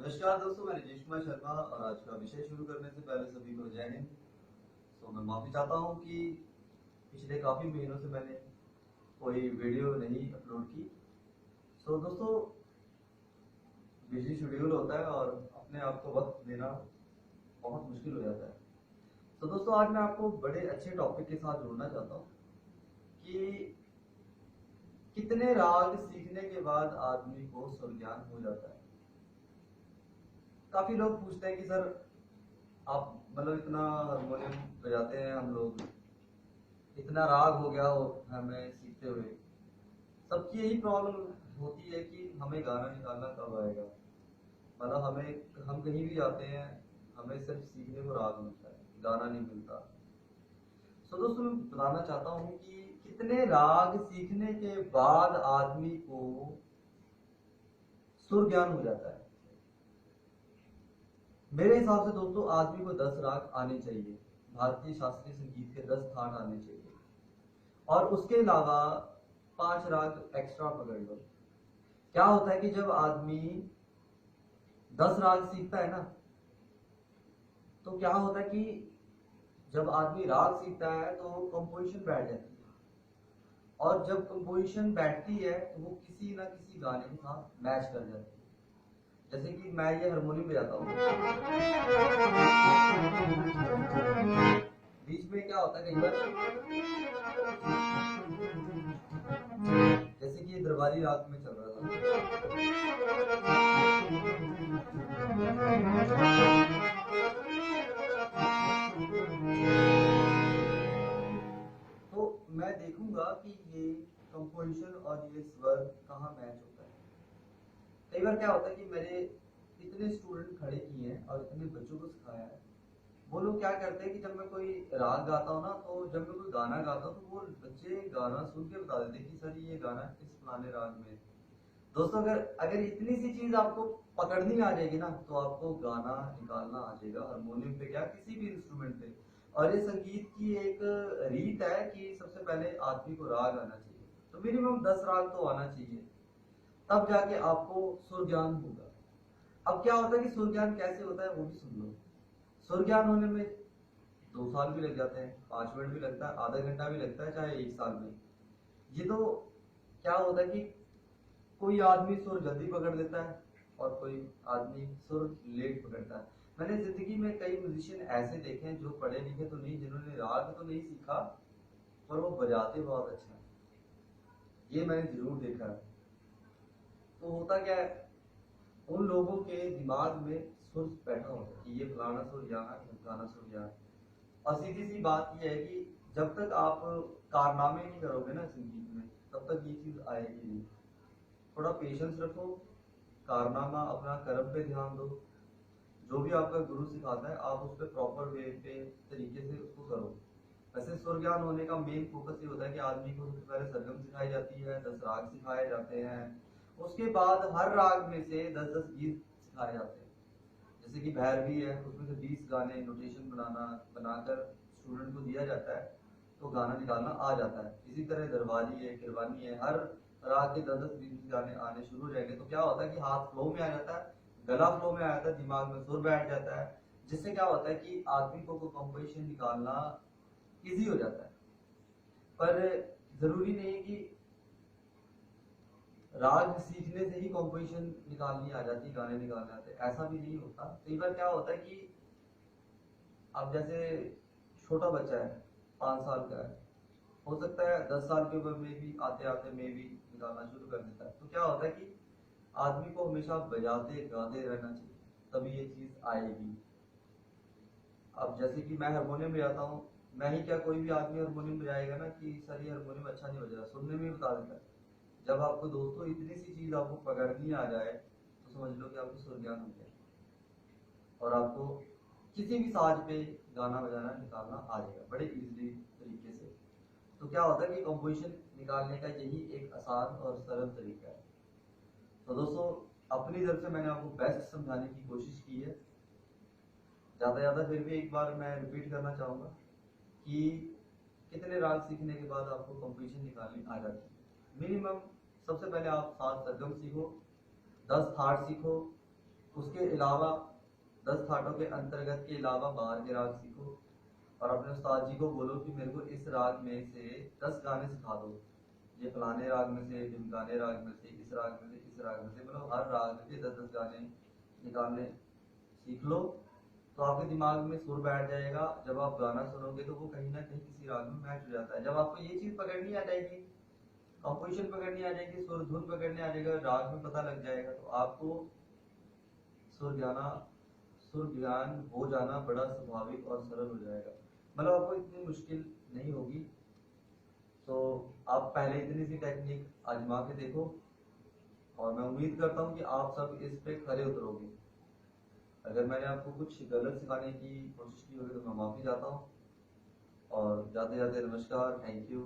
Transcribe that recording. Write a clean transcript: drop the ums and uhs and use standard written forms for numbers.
नमस्कार दोस्तों, मैं राजेश कुमार शर्मा और आज का विषय शुरू करने से पहले सभी को जय हिंद। मैं माफी चाहता हूं कि पिछले काफी महीनों से मैंने कोई वीडियो नहीं अपलोड की। दोस्तों, बिजी शेड्यूल होता है और अपने आप को वक्त देना बहुत मुश्किल हो जाता है। दोस्तों, आज मैं आपको बड़े अच्छे टॉपिक के साथ जोड़ना चाहता हूँ कि कितने राग सीखने के बाद आदमी को सुर ज्ञान हो जाता है। काफी लोग पूछते हैं कि सर आप मतलब इतना हारमोनियम बजाते हैं, हम लोग इतना राग हो गया हो हमें सीखते हुए। सबकी यही प्रॉब्लम होती है कि हमें गाना निकालना कब आएगा। मतलब हम कहीं भी जाते हैं, हमें सिर्फ सीखने को राग मिलता है, गाना नहीं मिलता। दोस्तों, मैं बताना चाहता हूँ कि कितने राग सीखने के बाद आदमी को सुर ज्ञान हो जाता है। मेरे हिसाब से दोस्तों, आदमी को 10 राग आने चाहिए। भारतीय शास्त्रीय संगीत के 10 थाट आने चाहिए और उसके अलावा 5 राग एक्स्ट्रा पकड़ लो। क्या होता है कि जब आदमी 10 राग सीखता है ना, तो क्या होता है कि जब आदमी राग सीखता है तो कंपोजिशन बैठ जाती है, और जब कंपोजिशन बैठती है तो वो किसी ना किसी गाने के साथ मैच कर जाती है। जैसे कि मैं ये हारमोनियम बजाता हूँ, बीच में क्या होता है कई बार, जैसे कि ये दरबारी राग में चल रहा था, तो मैं देखूंगा कि ये कंपोजिशन और ये स्वर कहाँ मैच होता है। कई बार क्या होता है कि मेरे इतने स्टूडेंट खड़े किए हैं और इतने बच्चों को सिखाया है, वो लोग क्या करते हैं कि जब मैं कोई राग गाता हूँ ना, तो जब मैं कोई गाना गाता हूँ तो वो बच्चे गाना सुन के बता देते हैं कि सर ये गाना इस फलाने राग में है। दोस्तों, अगर अगर इतनी सी चीज आपको पकड़नी आ जाएगी ना, तो आपको गाना निकालना आ जाएगा, हारमोनियम पे क्या किसी भी इंस्ट्रूमेंट पे। और ये संगीत की एक रीत है कि सबसे पहले आदमी को राग आना चाहिए, तो मिनिमम 10 राग तो आना चाहिए, तब जाके आपको सुर ज्ञान होगा। अब क्या होता है कि सुर ज्ञान कैसे होता है वो भी सुन लो। सुर ज्ञान होने में 2 साल भी लग जाते हैं, 5 मिनट भी लगता है, आधा घंटा भी लगता है, चाहे 1 साल में। ये तो क्या होता है कि कोई आदमी सुर जल्दी पकड़ लेता है और कोई आदमी सुर लेट पकड़ता है। मैंने जिंदगी में कई म्यूजिशियन ऐसे देखे हैं जो पढ़े लिखे तो नहीं, जिन्होंने राग तो नहीं सीखा पर वो बजाते बहुत अच्छा है, ये मैंने जरूर देखा है। तो होता क्या है, उन लोगों के दिमाग में सुर बैठा होता है कि ये फलाना सुर यहाँ है, फलाना सुर यहाँ है। और सीधी सी बात यह है कि जब तक आप कारनामे नहीं करोगे ना संगीत में, तब तक ये चीज आएगी नहीं। थोड़ा पेशेंस रखो, कारनामा अपना कर्म पे ध्यान दो। जो भी आपका गुरु सिखाता है आप उस पर प्रॉपर वे पे तरीके से उसको करो। वैसे सुर ज्ञान होने का मेन फोकस ये होता है कि आदमी को सबसे पहले सरगम सिखाई जाती है, 10 राग सिखाए जाते हैं, उसके बाद हर राग में से 10-10 गीत सिखाए जाते हैं। जैसे कि भैरवी है, उसमें से 20 गाने नोटेशन बनाकर स्टूडेंट को दिया जाता है, तो गाना निकालना आ जाता है। इसी तरह दरबारी है, किरवानी है, हर राग के 10-10 20 गाने आने शुरू हो जाएंगे, तो क्या होता है कि हाथ फ्लो में आ जाता है, गला फ्लो में आ जाता है, दिमाग में सुर बैठ जाता है, जिससे क्या होता है कि आदमी को कंपोजिशन निकालना इजी हो जाता है। पर जरूरी नहीं है कि राग सीखने से ही कंपोजिशन निकालनी आ जाती, गाने निकालने आते, ऐसा भी नहीं होता। कई बार क्या होता है कि अब जैसे छोटा बच्चा है, 5 साल का है, हो सकता है 10 साल के उम्र में भी आते आते में भी निकालना शुरू कर देता है। तो क्या होता है कि आदमी को हमेशा बजाते गाते रहना चाहिए, तभी ये चीज आएगी। अब जैसे कि मैं हारमोनियम बजाता हूँ, मैं ही क्या कोई भी आदमी हारमोनियम बजाएगा ना कि सर ये हारमोनियम अच्छा नहीं बज रहा, सुनने में बता देता है। जब आपको दोस्तों इतनी सी चीज आपको पकड़नी आ जाए, तो समझ लो कि आपको सुर ज्ञान हो गया और आपको किसी भी साज पे गाना बजाना निकालना आ जाएगा बड़े इजीली तरीके से। तो क्या होता है कि कंपोजिशन निकालने का यही एक आसान और सरल तरीका है। तो दोस्तों, अपनी तरफ से मैंने आपको बेस्ट समझाने की कोशिश की है। ज्यादा फिर भी एक बार मैं रिपीट करना चाहूंगा कि कितने राग सीखने के बाद आपको कंपोजिशन निकालनी आ जाती है। मिनिमम सबसे पहले आप 7 सरगम सीखो, 10 थाट सीखो, उसके अलावा 10 थाटों के अंतर्गत के अलावा बाहर के राग सीखो और अपने उस्ताद जी को बोलो कि मेरे को इस राग में से 10 गाने सिखा दो, ये फलाने राग में से, ढिमकाने राग में से, इस राग में से, इस राग में से, मतलब हर राग के 10-10 गाने निकालने सीख लो। तो आपके दिमाग में सुर बैठ जाएगा, जब आप गाना सुनोगे तो वो कहीं ना कहीं किसी राग में मैच हो जाता है। जब आपको ये चीज पकड़नी आ जाएगी, कंपोजिशन पकड़नी आ जाएगी, सुर धुन पकड़ने आ जाएगा, राग में पता लग जाएगा, तो आपको सुर ज्ञाना सुर ज्ञान हो जाना बड़ा स्वाभाविक और सरल हो जाएगा। मतलब आपको इतनी मुश्किल नहीं होगी। तो आप पहले इतनी सी टेक्निक आजमा के देखो और मैं उम्मीद करता हूँ कि आप सब इस पे खरे उतरोगे। अगर मैंने आपको कुछ गलत सिखाने की कोशिश की होगी तो मैं माफ़ी चाहता हूँ। और जाते जाते नमस्कार, थैंक यू।